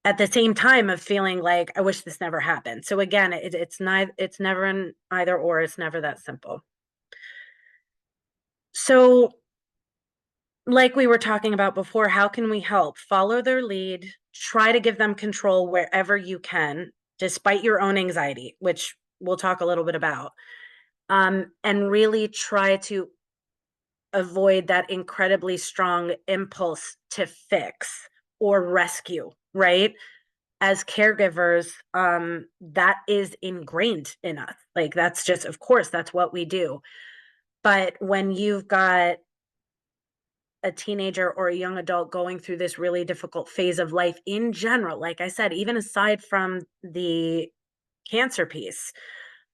at the same time of feeling like I wish this never happened. So again, it's never an either or. It's never that simple. So, like we were talking about before, how can we help? Follow their lead. Try to give them control wherever you can, despite your own anxiety, which we'll talk a little bit about. And really try to avoid that incredibly strong impulse to fix or rescue, right? As caregivers, that is ingrained in us. Like that's just, of course, that's what we do. But when you've got a teenager or a young adult going through this really difficult phase of life in general, like I said, even aside from the cancer piece,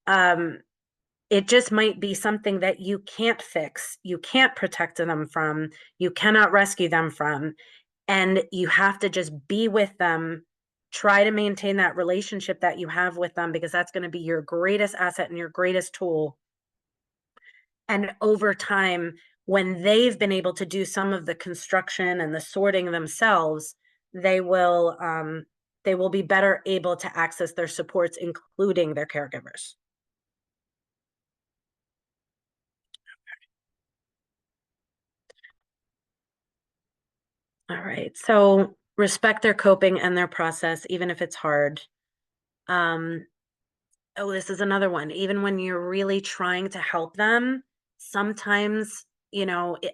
it just might be something that you can't fix, you can't protect them from, you cannot rescue them from, and you have to just be with them. Try to maintain that relationship that you have with them because that's going to be your greatest asset and your greatest tool. And over time, when they've been able to do some of the construction and the sorting themselves, they will be better able to access their supports, including their caregivers. All right. So respect their coping and their process, even if it's hard. Oh, this is another one. Even when you're really trying to help them, sometimes,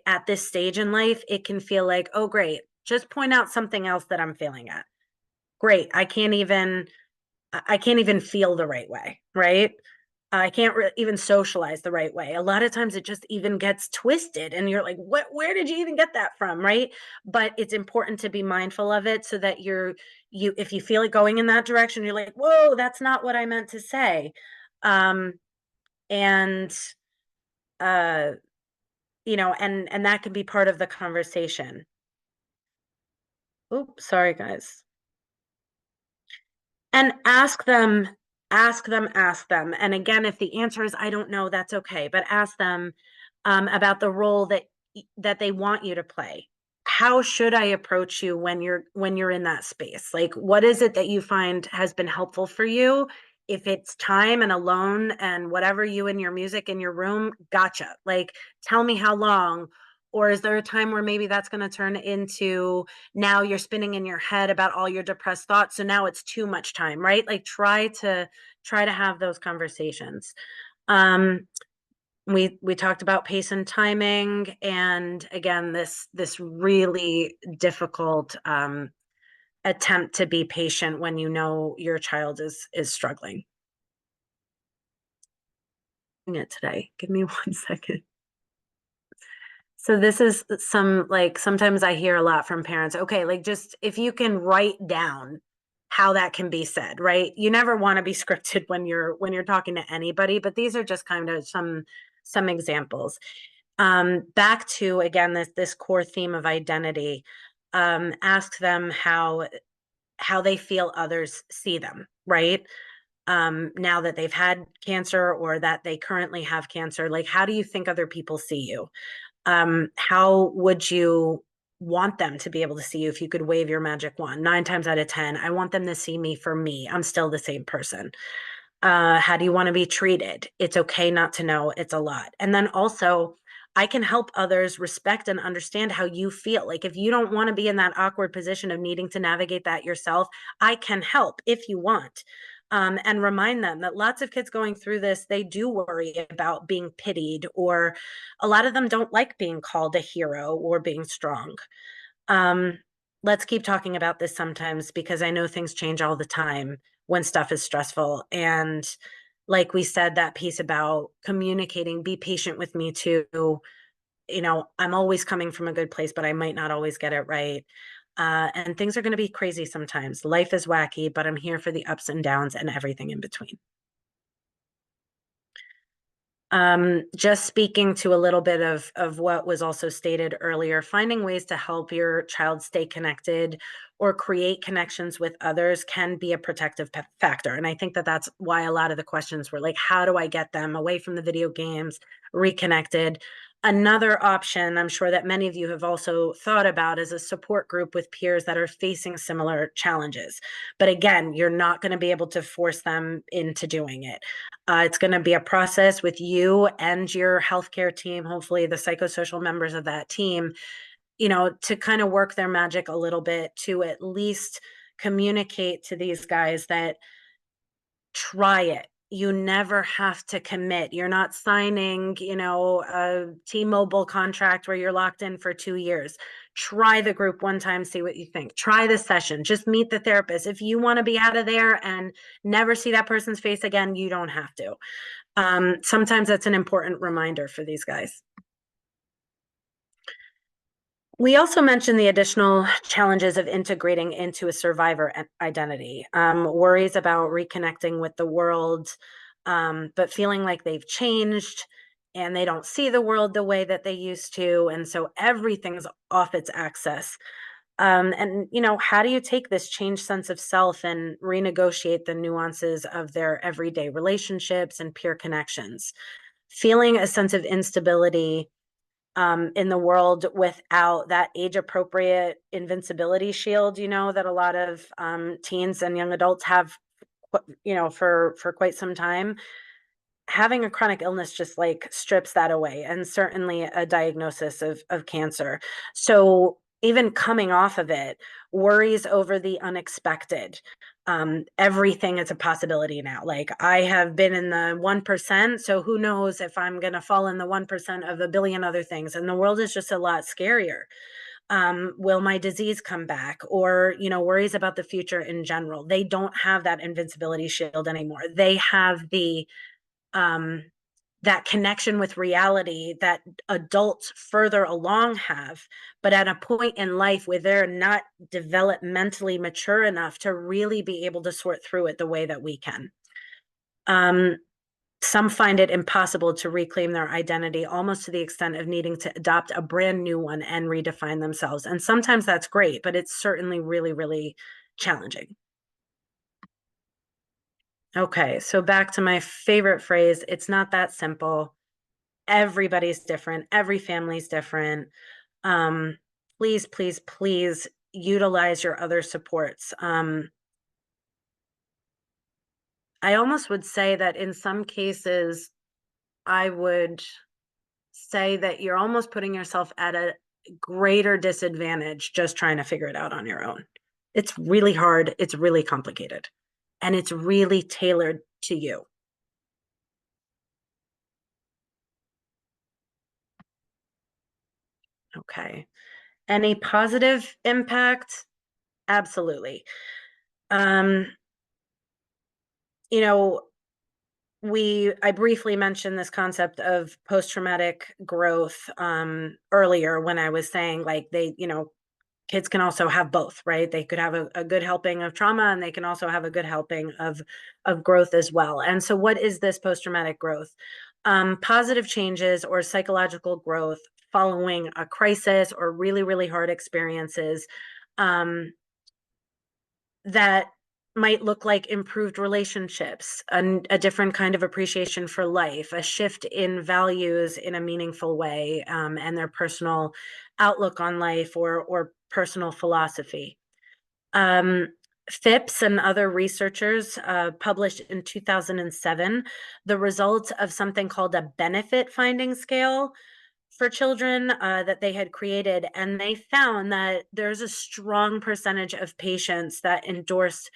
at this stage in life, it can feel like, oh, great, just point out something else that I'm feeling at. Great. I can't even feel the right way, right? I can't even socialize the right way. A lot of times it just even gets twisted and you're like, where did you even get that from? Right. But it's important to be mindful of it so that if you feel it going in that direction, you're like, whoa, that's not what I meant to say. And, and that can be part of the conversation. Oops, sorry, guys. And ask them. And again, if the answer is, I don't know, that's okay. But ask them about the role that they want you to play. How should I approach you when you're in that space? Like, what is it that you find has been helpful for you? If it's time and alone and whatever, you and your music in your room, gotcha. Like, tell me how long. Or is there a time where maybe that's going to turn into now you're spinning in your head about all your depressed thoughts, so now it's too much time, right? Like try to have those conversations. We talked about pace and timing, and again, this really difficult attempt to be patient when you know your child is struggling. Today, give me 1 second. So this is sometimes I hear a lot from parents, okay, like just if you can write down how that can be said, right? You never want to be scripted when you're talking to anybody, but these are just kind of some examples. Back to, again, this core theme of identity. Ask them how they feel others see them, right? now that they've had cancer or that they currently have cancer? Like, how do you think other people see you? How would you want them to be able to see you if you could wave your magic wand? 9 times out of 10, I want them to see me for me. I'm still the same person. How do you want to be treated? It's okay not to know. It's a lot. And then also, I can help others respect and understand how you feel. Like, if you don't want to be in that awkward position of needing to navigate that yourself, I can help if you want. And remind them that lots of kids going through this, they do worry about being pitied, or a lot of them don't like being called a hero or being strong. Um, let's keep talking about this sometimes, because I know things change all the time when stuff is stressful. And like we said, that piece about communicating, be patient with me too. I'm always coming from a good place, but I might not always get it right. And things are going to be crazy sometimes. Life is wacky, but I'm here for the ups and downs and everything in between. Just speaking to a little bit of what was also stated earlier, finding ways to help your child stay connected or create connections with others can be a protective factor. And I think that that's why a lot of the questions were like, how do I get them away from the video games, reconnected? Another option I'm sure that many of you have also thought about is a support group with peers that are facing similar challenges. But again, you're not going to be able to force them into doing it. It's going to be a process with you and your healthcare team, hopefully the psychosocial members of that team, to kind of work their magic a little bit to at least communicate to these guys that try it. You never have to commit. You're not signing, a T-Mobile contract where you're locked in for 2 years. Try the group one time, see what you think. Try the session. Just meet the therapist. If you want to be out of there and never see that person's face again, you don't have to. Sometimes that's an important reminder for these guys. We also mentioned the additional challenges of integrating into a survivor identity, worries about reconnecting with the world, but feeling like they've changed and they don't see the world the way that they used to. And so everything's off its axis. How do you take this changed sense of self and renegotiate the nuances of their everyday relationships and peer connections? Feeling a sense of instability in the world without that age appropriate invincibility shield, that a lot of teens and young adults have, for quite some time. Having a chronic illness just like strips that away, and certainly a diagnosis of cancer. So even coming off of it, worries over the unexpected. Everything is a possibility now. Like, I have been in the 1%, so who knows if I'm going to fall in the 1% of a billion other things. And the world is just a lot scarier. Will my disease come back? Or, worries about the future in general. They don't have that invincibility shield anymore. They have that connection with reality that adults further along have, but at a point in life where they're not developmentally mature enough to really be able to sort through it the way that we can. Some find it impossible to reclaim their identity, almost to the extent of needing to adopt a brand new one and redefine themselves. And sometimes that's great, but it's certainly really, really challenging. Okay, so back to my favorite phrase, it's not that simple. Everybody's different. Every family's different. Please, please, please utilize your other supports. I almost would say that in some cases, I would say that you're almost putting yourself at a greater disadvantage just trying to figure it out on your own. It's really hard. It's really complicated. And it's really tailored to you. Okay. Any positive impact? Absolutely. I briefly mentioned this concept of post-traumatic growth earlier when I was saying like kids can also have both, right? They could have a good helping of trauma, and they can also have a good helping of growth as well. And so what is this post-traumatic growth? Positive changes or psychological growth following a crisis or really, really hard experiences that might look like improved relationships, a different kind of appreciation for life, a shift in values in a meaningful way, and their personal outlook on life or personal philosophy. Phipps and other researchers published in 2007 the results of something called a benefit finding scale for children that they had created. And they found that there's a strong percentage of patients that endorsed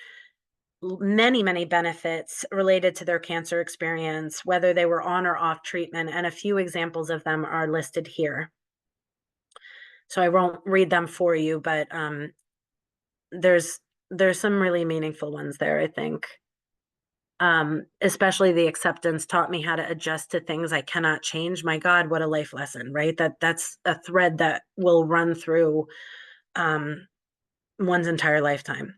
many, many benefits related to their cancer experience, whether they were on or off treatment. And a few examples of them are listed here. So I won't read them for you, but there's some really meaningful ones there, I think. Especially the acceptance taught me how to adjust to things I cannot change. My God, what a life lesson, right? That's a thread that will run through one's entire lifetime.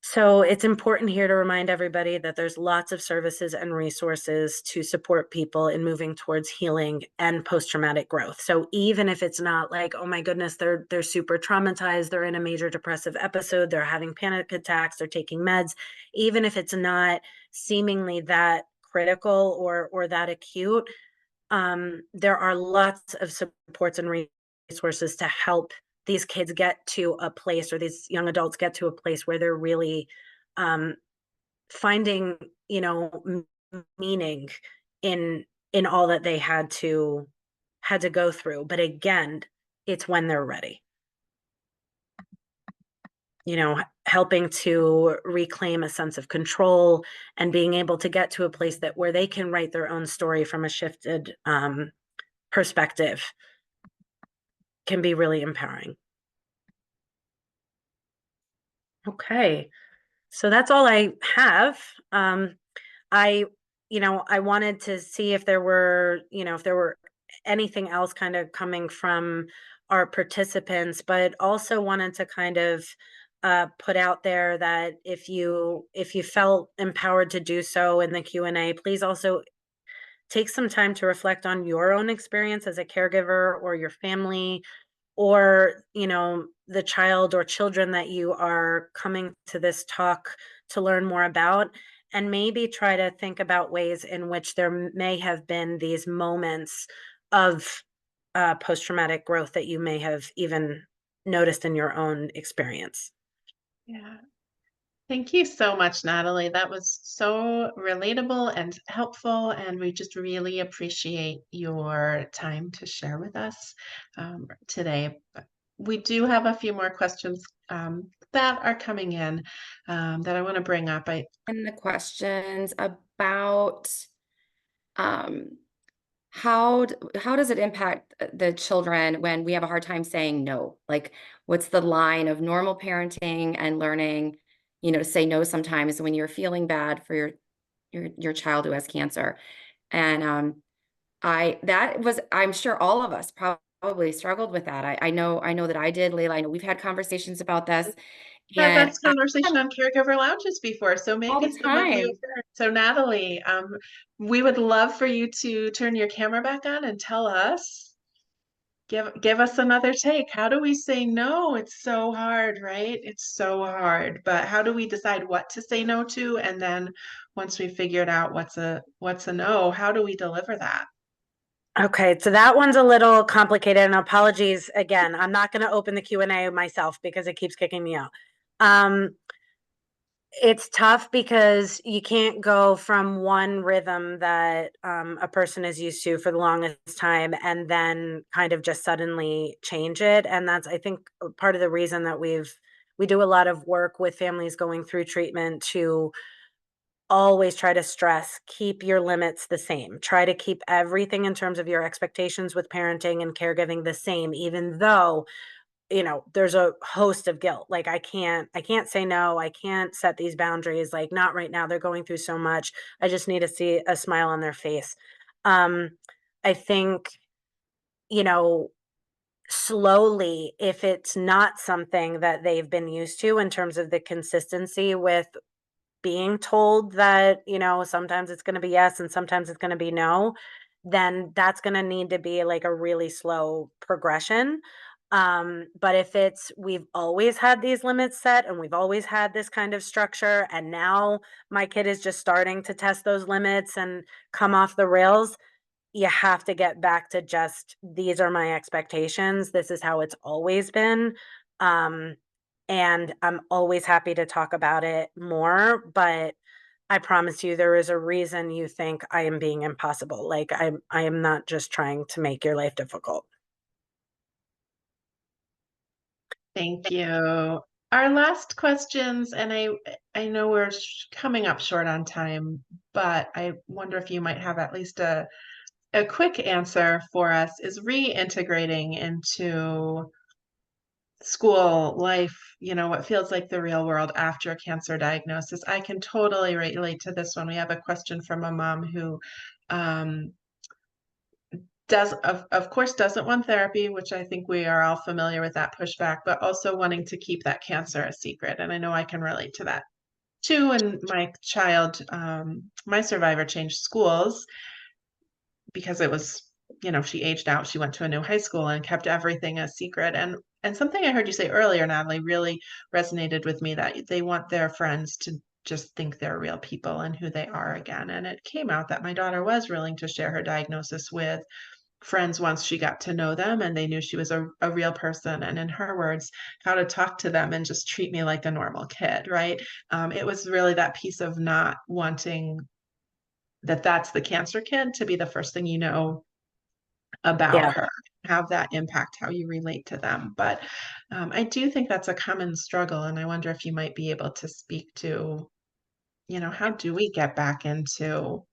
So it's important here to remind everybody that there's lots of services and resources to support people in moving towards healing and post-traumatic growth. So even if it's not like, oh my goodness, they're super traumatized, they're in a major depressive episode, they're having panic attacks, they're taking meds, even if it's not seemingly that critical or that acute, there are lots of supports and resources to help these kids get to a place, or these young adults get to a place where they're really finding, meaning in all that they had to go through. But again, it's when they're ready. Helping to reclaim a sense of control and being able to get to a place that where they can write their own story from a shifted perspective can be really empowering. Okay, so that's all I have. I wanted to see if there were, anything else kind of coming from our participants, but also wanted to kind of put out there that if you felt empowered to do so in the Q&A, please also take some time to reflect on your own experience as a caregiver, or your family, or the child or children that you are coming to this talk to learn more about, and maybe try to think about ways in which there may have been these moments of post-traumatic growth that you may have even noticed in your own experience. Yeah. Thank you so much, Natalie. That was so relatable and helpful, and we just really appreciate your time to share with us today. We do have a few more questions that are coming in that I want to bring up. And the questions about how does it impact the children when we have a hard time saying no? Like, what's the line of normal parenting and learning, to say no sometimes when you're feeling bad for your child who has cancer? And I'm sure all of us probably struggled with that. I know that I did, Layla. I know we've had conversations about this, Had and this conversation on Caregiver Lounges before, so all maybe the some of you. time. So Natalie, we would love for you to turn your camera back on and tell us, give us another take. How do we say no? It's so hard, right? It's so hard. But how do we decide what to say no to? And then once we figured out what's a no, how do we deliver that? Okay, so that one's a little complicated, and apologies again. I'm not going to open the Q&A myself because it keeps kicking me out. It's tough because you can't go from one rhythm that a person is used to for the longest time and then kind of just suddenly change it. And that's, I think, part of the reason that we do a lot of work with families going through treatment to always try to stress, keep your limits the same. Try to keep everything in terms of your expectations with parenting and caregiving the same, even though there's a host of guilt. Like I can't say no. I can't set these boundaries. Like not right now. They're going through so much. I just need to see a smile on their face. I think, slowly, if it's not something that they've been used to in terms of the consistency with being told that, sometimes it's going to be yes and sometimes it's going to be no, then that's going to need to be like a really slow progression. But if it's, we've always had these limits set and we've always had this kind of structure, and now my kid is just starting to test those limits and come off the rails, you have to get back to just, these are my expectations. This is how it's always been. And I'm always happy to talk about it more, but I promise you there is a reason you think I am being impossible. Like I am not just trying to make your life difficult. Thank you. Our last questions, and I know we're coming up short on time, but I wonder if you might have at least a quick answer for us, is reintegrating into school life, what feels like the real world after a cancer diagnosis. I can totally relate to this one. We have a question from a mom who um, does, of course, doesn't want therapy, which I think we are all familiar with that pushback, but also wanting to keep that cancer a secret. And I know I can relate to that too. And my child, my survivor, changed schools because it was, she aged out, she went to a new high school and kept everything a secret. And something I heard you say earlier, Natalie, really resonated with me, that they want their friends to just think they're real people and who they are again. And it came out that my daughter was willing to share her diagnosis with friends once she got to know them and they knew she was a real person. And in her words, how to talk to them and just treat me like a normal kid, right? It was really that piece of not wanting that's the cancer kid to be the first thing you know about Yeah. her, have that impact how you relate to them. But I do think that's a common struggle. And I wonder if you might be able to speak to, how do we get back into.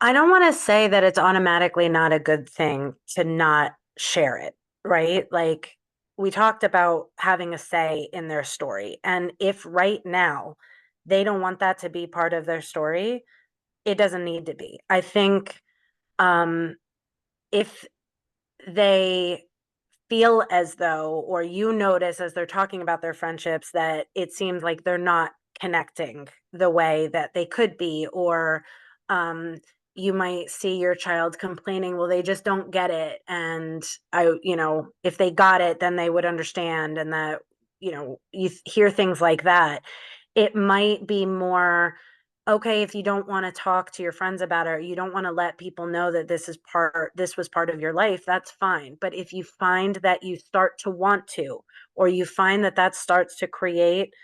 I don't want to say that it's automatically not a good thing to not share it, right? Like we talked about having a say in their story. And if right now they don't want that to be part of their story, it doesn't need to be. I think if they feel as though, or you notice as they're talking about their friendships, that it seems like they're not connecting the way that they could be, or um, you might see your child complaining, well, they just don't get it. And if they got it, then they would understand. And that, you hear things like that. It might be more, okay, if you don't want to talk to your friends about it, or you don't want to let people know that this was part of your life, that's fine. But if you find that you start to want to, or you find that that starts to create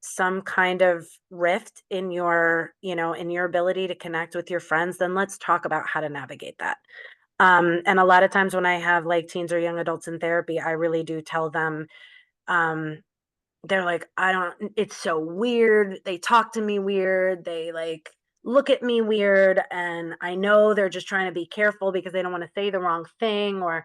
some kind of rift in your, in your ability to connect with your friends, then let's talk about how to navigate that. And a lot of times when I have like teens or young adults in therapy, I really do tell them, they're like, it's so weird. They talk to me weird. They like look at me weird. And I know they're just trying to be careful because they don't want to say the wrong thing. Or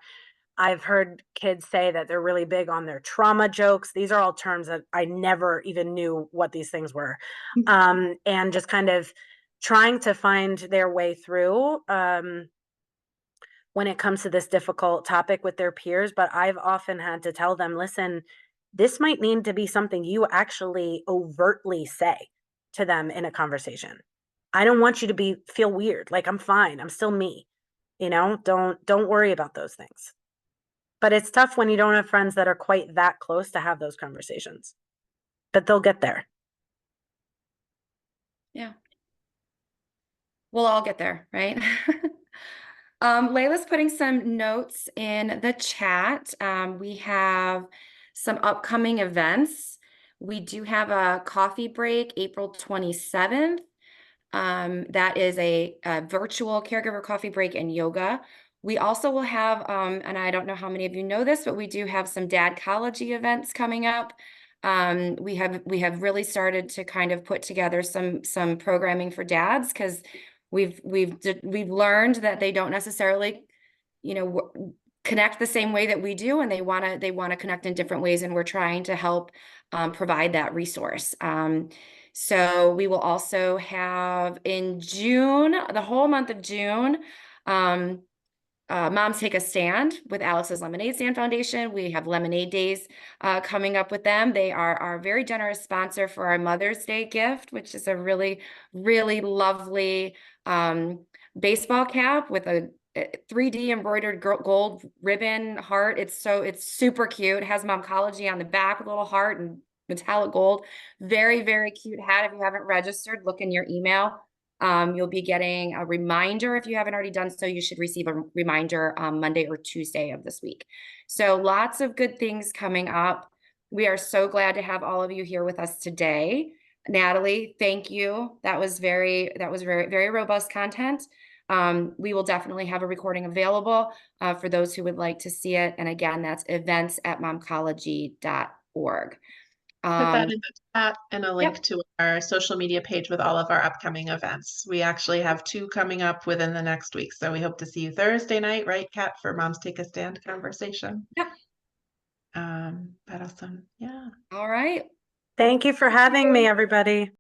I've heard kids say that they're really big on their trauma jokes. These are all terms that I never even knew what these things were. And just kind of trying to find their way through when it comes to this difficult topic with their peers. But I've often had to tell them, listen, this might need to be something you actually overtly say to them in a conversation. I don't want you to feel weird. Like, I'm fine. I'm still me. Don't worry about those things. But it's tough when you don't have friends that are quite that close to have those conversations. But they'll get there. Yeah. We'll all get there, right? Layla's putting some notes in the chat. We have some upcoming events. We do have a coffee break April 27th. That is a virtual caregiver coffee break and yoga. We also will have, and I don't know how many of you know this, but we do have some dadcology events coming up. We have really started to kind of put together some programming for dads, because we've learned that they don't necessarily, connect the same way that we do, and they want to connect in different ways, and we're trying to help provide that resource. So we will also have in June, the whole month of June, Moms Take a Stand with Alex's Lemonade Stand Foundation. We have Lemonade Days coming up with them. They are our very generous sponsor for our Mother's Day gift, which is a really, really lovely baseball cap with a 3D embroidered gold ribbon heart. It's super cute. It has Momcology on the back with a little heart and metallic gold. Very, very cute hat. If you haven't registered, look in your email. You'll be getting a reminder. If you haven't already done so, you should receive a reminder Monday or Tuesday of this week. So lots of good things coming up. We are so glad to have all of you here with us today. Natalie, thank you. That was very, very robust content. We will definitely have a recording available for those who would like to see it. And again, that's events@momcology.org. Put that in the chat and a link Yep. to our social media page with all of our upcoming events. We actually have 2 coming up within the next week. So we hope to see you Thursday night, right, Kat, for Moms Take a Stand conversation. Yep. But awesome. Yeah. All right. Thank you for having me, everybody.